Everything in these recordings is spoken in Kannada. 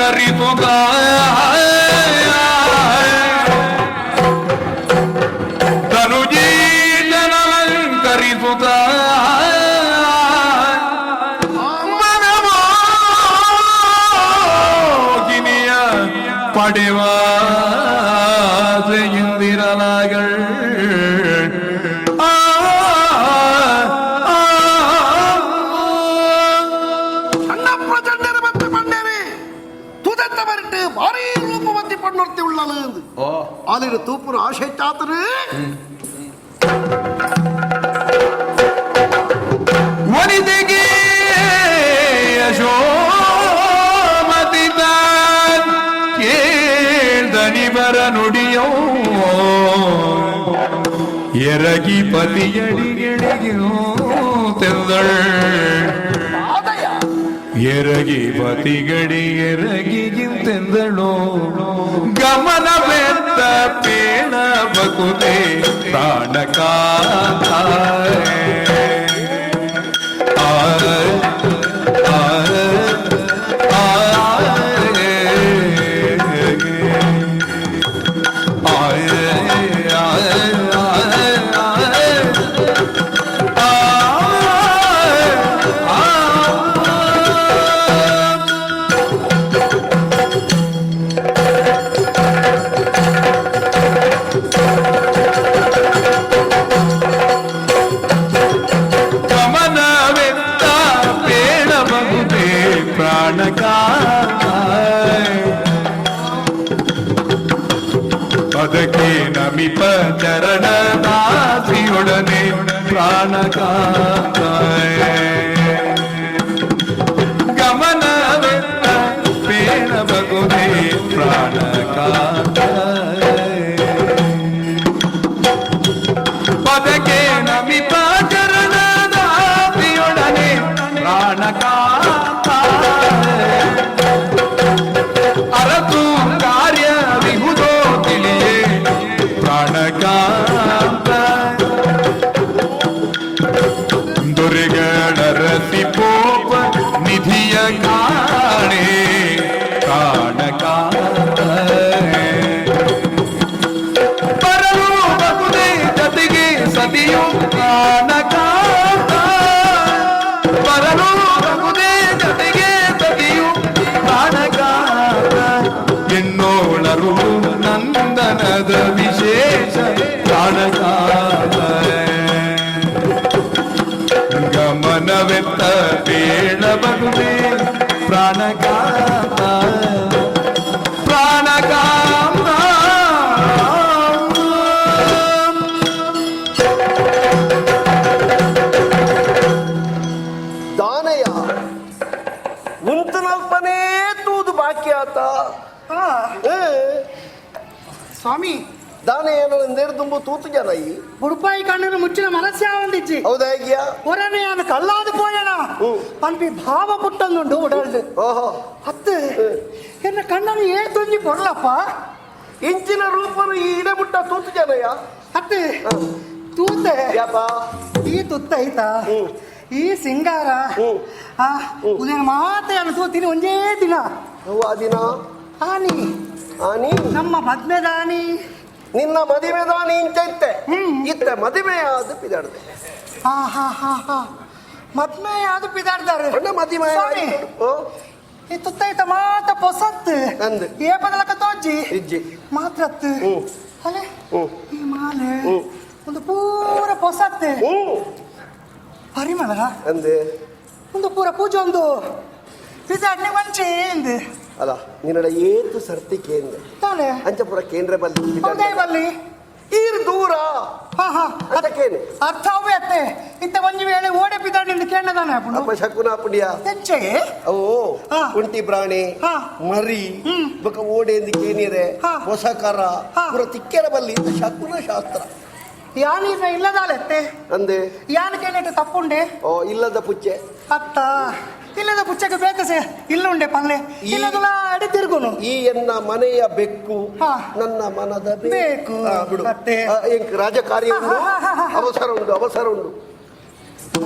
ಅಲಂಕರಿಸುತ್ತ ತನುಜೀತನಲಂಕರಿಸುತ್ತ ಮನಮೋಗಿನಿಯ ಪಡೆವ ಇಂದಿರಲಾಗಳು ಭಾರಿ ರೂಪವತಿ ಪಣ್ಣೊರ್ತಿ ಉಳ್ಳಲು ಅಲ್ಲಿನ ತೂಪುರ ಆಶೆ ಚಾತರು ವನಿತೆಗೆ ಯಶೋಮತಿ ಕೇಳ್ದನಿವರ ನುಡಿಯೋ ಎರಗಿ ಪತಿಯಡಿಗೆಳೆಯೋ ತೆಂದಳ್ ಎರಗಿ ಪತಿಗಡಿ ಎರಗಿಗಿಂತೆಂದಳು ಗಮನವೆತ್ತ ಪೇಣ ಬಕುತೆ ಪ್ರಾಣಕ ಅದಕ್ಕೆ ನಮಿಪ ಚರಣ ದಾಸಿಯೊಡನೆ ಪ್ರಾಣಕ ಗಮನವೆತ್ತ ಪೇಣ ಬಗುವೆ ಪ್ರಾಣಕ ಪದಕ್ಕೆ ನಮಿಪ ಚರಣ ದಾಸಿಯೊಡನೆ ಪ್ರಾಣಕ ಅರತು ಕಾರ್ಯ ವಿಹುದೋ ತಿಳಿಯೇ ಪ್ರಾಣಕಾಂತ ದುರ್ಗಡರಸಿ ಪೋಪ ನಿಧಿಯ ಕಾಣೆ ಪ್ರಾಣಕಾಂತ ಬರಲು ಬಗುದೆ ಜತೆಗೆ ಸತಿಯು ಪ್ರಾಣಕಾಂತ ಬರಲು ಬಗುದೆ ಜತೆಗೆ ಸತಿಯು ಪ್ರಾಣಕಾಂತ ಎನ್ನೋಳರು ನಂದನದ ವಿಶೇಷ ಪ್ರಾಣಕಾಂತ ಗಮನವೆತ್ತ ಬೇಡ ಬಗುವೆ ಪ್ರಾಣಕಾಂತ ಪ್ರಾಣಕಾಂತ ದಾನಯ್ಯ ಉಂತನಲ್ಪನೇ ತೂದು ಬಾಕಿ ಆತ ಸ್ವಾಮಿ ದಾನ ಏನೋ ನೇರು ತುಂಬು ತೂತು ಜನ ಈ ఉడిపాయి కన్నును ముచ్చిన మనస్సే వందిచ్చి ಹೌದಾ ಹೀಗ್ಯಾ ಒರನೆ ನಾನು ಕಲ್ಲಾದು ಪೋಯಣ ಪನ್ಪಿ ಭಾವ ಪುಟ್ಟಂದುಂಡು ಉಡಲ್ದು ಓಹೋ ಹತ್ತು ಎನ್ನ ಕಣ್ಣನ್ನು ಏ ತುಂಜಿ ಕೊಡ್ಲಪ್ಪ ಇಂಚಿನ ರೂಪನು ಈ ಇಡಬುಟ್ಟ ತೂತು ಜನಯ್ಯ ಹತ್ತು ತೂತೆ ಯಾಪ ಈ ತುತ್ತ ಐತಾ ಈ ಸಿಂಗಾರ ಉದಯ ಮಾತೆಯನ್ನು ತೂತೀನಿ ಒಂದೇ ದಿನ ಹೂವ ದಿನ ಆನಿ ಆನಿ ನಮ್ಮ ಮದ್ಮೆದಾನಿ ನಿನ್ನ ಮದುವೆದಾನಿ ಇಂಚೈತೆ ಇತ್ತೆ ಮದುವೆಯಾದ ಪಿದಾಡ್ದೆ ಹಾ ಹಾ ಹಾ ಹಾ ಮದ್ಮೆಯಾದ ಪಿದಾಡ್ದಾರೆ ಮದುವೆ ಈ ತುತ್ತೈತ ಮಾತ ಪೊಸತ್ತು ಅಂದು ಏ ಬದಲಕ ತೋಜಿ ಇಜ್ಜಿ ಮಾತ್ರತ್ತು ಅಲೆ ಈ ಮಾಲೆ ಒಂದು ಪೂರ ಪೊಸತ್ತು ಪರಿಮಳ ಅಂದೆ ಒಂದು ಪೂರ ಪೂಜೆ ಒಂದು ಪಿದಾಡ್ನೆ ವಂಚೆ ಎಂದು ಅಲ್ಲ ನಿನ್ನಡ ಏತು ಸರ್ತಿ ಕೇಂದ್ರ ತಾನೆ ಅಂಚಪುರ ಕೇಂದ್ರ ಬಲ್ಲಿ ಬಲ್ಲಿ ಈರ್ ದೂರ ಹಾ ಹಾ ಅದಕ್ಕೇನೆ ಅರ್ಥ ಅವೇ ಅತ್ತೆ ಇಂತ ಒಂಜಿ ವೇಳೆ ಓಡೆ ಪಿದಾಡಿಂದ ಕೇಳದಾನೆ ಅಪ್ಪ ಶಕುನ ಪುಡಿಯ ಹೆಂಚೆ ಓ ಕುಂಟಿ ಪ್ರಾಣಿ ಮರಿ ಬಕ ಓಡೆ ಎಂದು ಕೇನಿರೆ ಹೊಸಕರ ಪುರ ತಿಕ್ಕೆರ ಬಲ್ಲಿ ಇದು ಶಕುನ ಶಾಸ್ತ್ರ ಯಾನೀರ್ನ ಇಲ್ಲದಾಲೆತ್ತೆ ಅಂದೆ ಯಾನ ಕೇಳಿಟ್ಟು ತಪ್ಪುಂಡೆ ಓ ಇಲ್ಲದ ಪುಚ್ಚೆ ಅತ್ತ ಇಲ್ಲದ ಪುಚ್ಚಕ್ಕೆ ಬೇಕಸೆ ಇಲ್ಲುಂಡೆ ಪಲ್ಲೆ ಇಲ್ಲದಲ್ಲ ಅಡಿ ತಿರುಗುನು ಈ ಎನ್ನ ಮನೆಯ ಬೆಕ್ಕು ನನ್ನ ಮನದ ಬೇಕು ಬಿಡು ಮತ್ತೆ ರಾಜಕಾರ್ಯ ಉಂಟು ಅವಸರ ಉಂಟು ಅವಸರ ಉಂಟು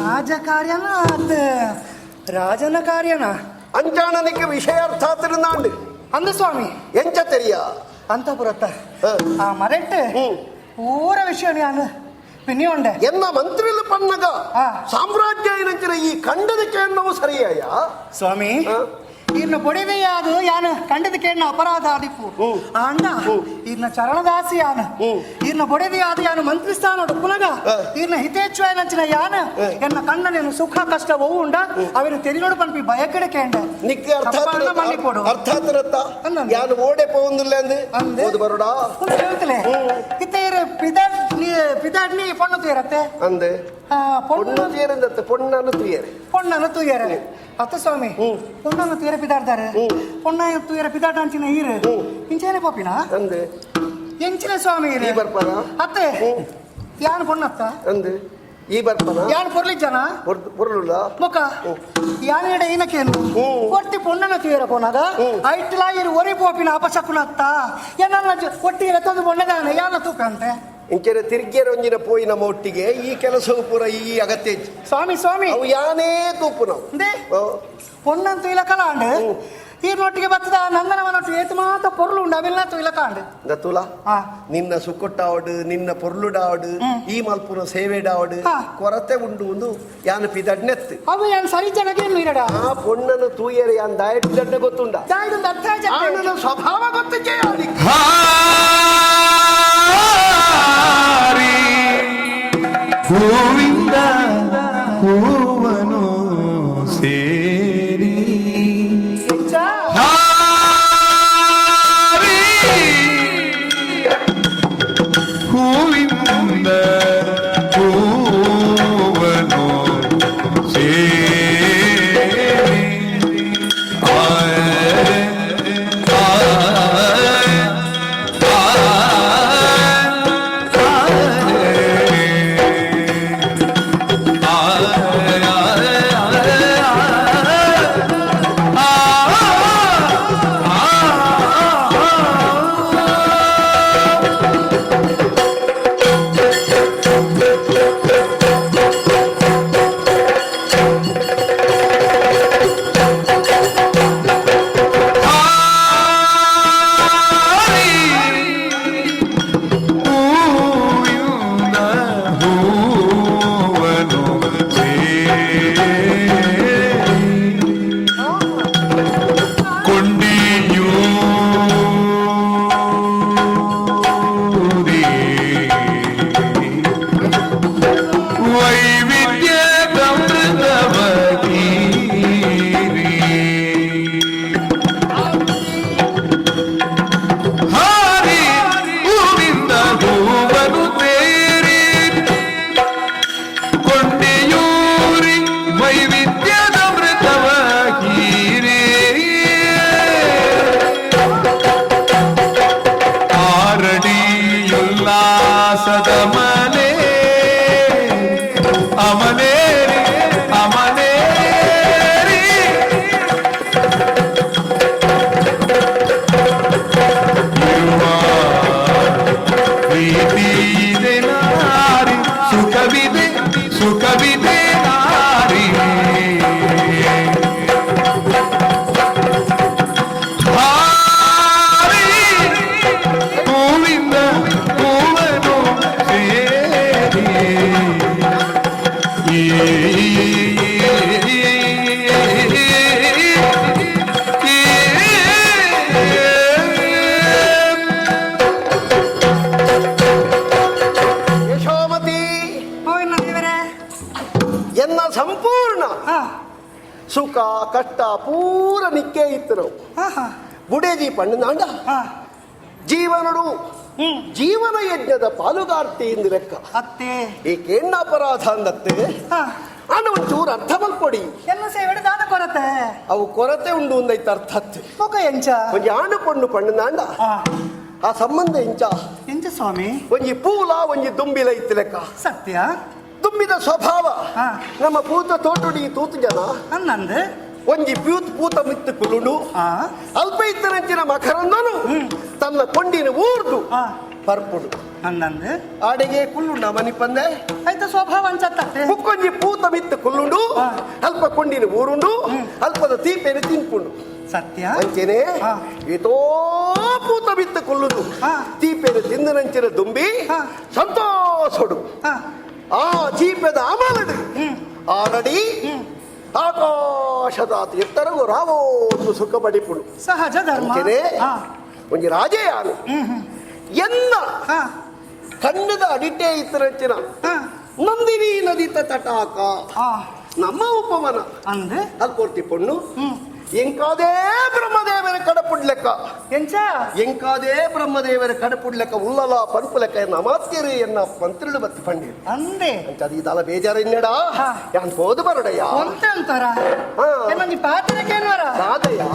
ರಾಜಕಾರ್ಯನ ಅದ ರಾಜನ ಕಾರ್ಯನ ಅಂಚಾಣನಿಗೆ ವಿಷಯ ಅರ್ಥ ಆತಿರುಂದಾಂಡು ಅಂದ ಸ್ವಾಮಿ ಎಂಚ ತೆರಿಯ ಅಂತಪುರತ್ತ ಹ. ಆ ಮರೆಟ್ಟು ಊರ ವಿಷಯ ನಾನು ಪಿನ್ನಿ ಉಂಡೆ ಎನ್ನ ಮಂತ್ರಿಲು ಪನ್ನಗ ಆ. ಸಾಮ್ರಾಜ್ಯ ಏನಂಚಿನ ಈ ಖಂಡದಕ್ಕೆ ಅನ್ನೋವು ಸರಿಯಾಯ ಸ್ವಾಮಿ ಇನ್ನು ಬೊಡಿವೆಯಾದು ಯಾನು ಕಂಡದಕ್ಕೆ ಅಪರಾಧ ಆದಿಪ್ಪು ಅಂಡ ಇನ್ನ ಚರಣದಾಸಿ ಯಾನು ಇನ್ನ ಬೊಡಿವೆಯಾದ ಯಾನು ಮಂತ್ರಿ ಸ್ಥಾನ ಪುನಗ ಇನ್ನ ಹಿತೇಚ್ಛ ನಂಚಿನ ಯಾನು ಎನ್ನ ಕಣ್ಣನೇನು ಸುಖ ಕಷ್ಟ ಹೋವು ಉಂಡ ಅವನು ತೆರಿನೋಡು ಪನ್ಪಿ ಭಯಕೆಡಕೆ ಉಂಡ ನಿಕ್ಕೆ ಅರ್ಥ ಮಣ್ಣಿ ಕೊಡು ಅರ್ಥ ಆತಿರತ್ತ ಅಂದಂದು. ಯಾನು ಓಡೆ ಪೋಂದಿಲ್ಲ ಅಂದು ಅಂದೆ. ಓದು ಬರೋಡಾ ಹೇಳ್ತಲೆ ಇತ್ತೇರು ಪಿದಾಡ್ನಿ ಪೊಣ್ಣು ತೂಯರತ್ತೆ ಅಂದೆ ಪೊಣ್ಣು பொண்ணு தீரந்தத்து பொண்ணானு தீயரு பொண்ணான தூயரு ಅತ್ತ ಸ್ವಾಮಿ ಪೊಣ್ಣಾನ ತೂಯರ ಪಿದಾಡ್ದಾರೆ ಪೊಣ್ಣ ತೂಯರ ಪಿದಾಟ ಅಂಚಿನ ಈರು ಇಂಚೇನೆ ಪೋಪಿನ ಅಂದೆ ಎಂಚಿನ ಸ್ವಾಮಿ ಈ ಬರ್ಪನ ಅತ್ತೆ ಯಾನ್ ಪೊಣ್ಣತ್ತ ಅಂದೆ ಈ ಬರ್ಪನ ಯಾನ್ ಪೊರ್ಲಿ ಜನ பொருளுல ಮುಖ ಯಾನ್ ಎಡೆ ಏನಕ್ಕೇನು ಒಟ್ಟಿ ಪೊಣ್ಣನ ತೂಯರ ಪೋನಾಗ ಐಟ್ಲ ಇರು ಒರಿ ಪೋಪಿನ ಅಪಶಕುನ ಅತ್ತ ಏನನ್ನ ಒಟ್ಟಿ ಎತ್ತದು ಬೊಣ್ಣದಾನೆ ಯಾನ ತೂಕ ಅಂತೆ ಇಂಕೆರೆ ತಿರ್ಗೇರೊಂಜಿನ ಪೋಯಿನ ಒಟ್ಟಿಗೆ ಈ ಕೆಲಸವು ಪೂರ ಈ ಅಗತ್ಯ ಇಜ್ಜಿ. ಸ್ವಾಮಿ ಅವು ಯಾನೇ ತೂಪು ನಾವು ಅಂದೆ ಪೊಣ್ಣಂತೂ ಇಲ್ಲ ಕಲಾಂಡ್ ಈ ನೊಟ್ಟಿಗೆ ಬರ್ತದ ನಂದನವನೊಟ್ಟು ಏತು ಮಾತ ಪೊರ್ಲು ಉಂಡು ಅವೆಲ್ಲ ತುಯಿಲ ಕಾಂಡ್ ಗತ್ತುಲ ನಿನ್ನ ಸುಕ್ಕೊಟ್ಟಾವಡು ನಿನ್ನ ಪೊರ್ಲುಡಾವಡು ಈ ಮಲ್ಪುನ ಸೇವೆಡಾವಡು ಕೊರತೆ ಉಂಡು ಒಂದು ಯಾನ ಪಿದಡ್ನೆತ್ತು ಅವು ಯಾನ್ ಸರಿ ಜನಗೆ ಮೀರಡ ಆ ಪೊಣ್ಣನು ತೂಯರೆ ಯಾನ್ ದಾಯಟ್ ದಡ್ಡ ಗೊತ್ತುಂಡ ದಾಯ್ದು ಅರ್ಥ ಆನನ ಸ್ವಭಾವ ಗೊತ್ತಿಗೆ ಅದಕ್ಕೆ ಹಾರಿ ಹೂವಿಂದ ಹೂವನು ಸೇರಿ ಹಾರಿ ಹೂವಿಂದ ಹೂವನು ಸೇರಿ ಸುಖ ಕಷ್ಟ ಪೂರ ನಿಕ್ಕೆ ಇತ್ತು ನಾವು ಬುಡೇಜಿ ಪಣ್ಣನಾಂಡ ಜೀವನಡು ಜೀವನ ಯಜ್ಞದ ಪಾಲುಗಾರ್ತಿ ಎಂದು ಲೆಕ್ಕ ಅತ್ತೆ ಏಕೆಣ್ಣ ಅಪರಾಧ ಅಂದತ್ತೆ ಅಣ್ಣ ಒಂಚೂರು ಅರ್ಥ ಮಲ್ಕೊಡಿ ಎಲ್ಲ ಸೇವೆ ದಾನ ಕೊರತೆ ಅವು ಕೊರತೆ ಉಂಡು ಒಂದೈತೆ ಅರ್ಥ ಹತ್ತು ಮುಖ ಎಂಚ ಒಂಜಿ ಆಣು ಪಣ್ಣು ಪಣ್ಣನಾಂಡ ಆ ಸಂಬಂಧ ಇಂಚ ಎಂಚ ಸ್ವಾಮಿ ಒಂಜಿ ಪೂಲ ಒಂಜಿ ದುಂಬಿಲ ಇತ್ತು ಲೆಕ್ಕ ಸತ್ಯ ತುಂಬಿದ ಸ್ವಭಾವ ನಮ್ಮ ಪೂತ ತೋಟುಡಿ ತೂತು ಜನ ಅನ್ನಂದು ಒಂಜಿ ಪೂತ ಮಿತ್ತು ಕುಲುಡು ಅಲ್ಪ ಇತ್ತರಂಚಿನ ಮಕರಂದನು ತನ್ನ ಕೊಂಡಿನ ಊರ್ದು ಪರ್ಪುಡು ಅಂದಂದು ಆಡೆಗೆ ಕುಲ್ಲುಂಡ ಮನಿ ಪಂದೆ ಆಯ್ತು ಸ್ವಭಾವ ಅನ್ಸತ್ತೆ ಮುಕ್ಕೊಂಜಿ ಪೂತ ಮಿತ್ತು ಕುಲ್ಲುಂಡು ಹಾ. ಅಲ್ಪ ಕೊಂಡಿನ ಊರುಂಡು ಅಲ್ಪದ ತೀಪೆನು ತಿನ್ಪುಂಡು ಸತ್ಯ ಅಂಚೆನೆ ಹಾ. ಏತೋ ಪೂತ ಮಿತ್ತು ಕುಲ್ಲುದು ಹಾ. ತೀಪೆನು ತಿಂದನಂಚಿನ ದುಂಬಿ ಹಾ. ಸಂತೋಷಡು ಹಾ ಆ ಚೀಪೆದ ಅಮಲಡು ಆರಡಿ ಆಕಾಶದ ಎತ್ತರವು ರಾವೋದು ಸುಖ ಪಡಿಪುಡು ಸಹಜ ಧರ್ಮ ಅಂಚೆನೆ ಹಾ ಒಂಜಿ ರಾಜೆಯಾನು ಎನ್ನ ಹಾ ಕಣ್ಣದ ಅಡಿಟೆ ಇತ್ತರಂಚಿನ ಹಾ ನಂದಿನಿ ನದಿ ತಟಾಕ ಹಾ ನಮ್ಮ ಉಪವನ ಅಂದು ಅಲ್ಕೊರ್ತಿ ಪೊಣ್ಣು ಎಂಕಾದೇ ಬ್ರಹ್ಮದೇವರ ಕಡಪುಡ್ಲೆಕ್ಕ ಎಂಚ ಎಂಕಾದೇ ಬ್ರಹ್ಮದೇವರ ಕಡಪುಡ್ಲೆಕ್ಕ ಉಲ್ಲಲ ಪನ್ಪುಲೆಕ್ಕ ಎನ್ನ ಅಮಾತ್ಯರು ಎನ್ನ ಮಂತ್ರಿಗಳು ಬತ್ತಿ ಪಂಡಿರು ಅಂದೆ ಅಂಚ ಇದಲ್ಲ ಬೇಜಾರ ಇನ್ನೆಡ ಹಾ. ಯಾನ್ ಹೋದು ಬರಡಯ್ಯ ಒಂತೆ ಅಂತಾರ ಹಾ. ಏ ಮಂದಿ ಪಾತ್ರಕ್ಕೇನ್ವರ ರಾಧಯ್ಯ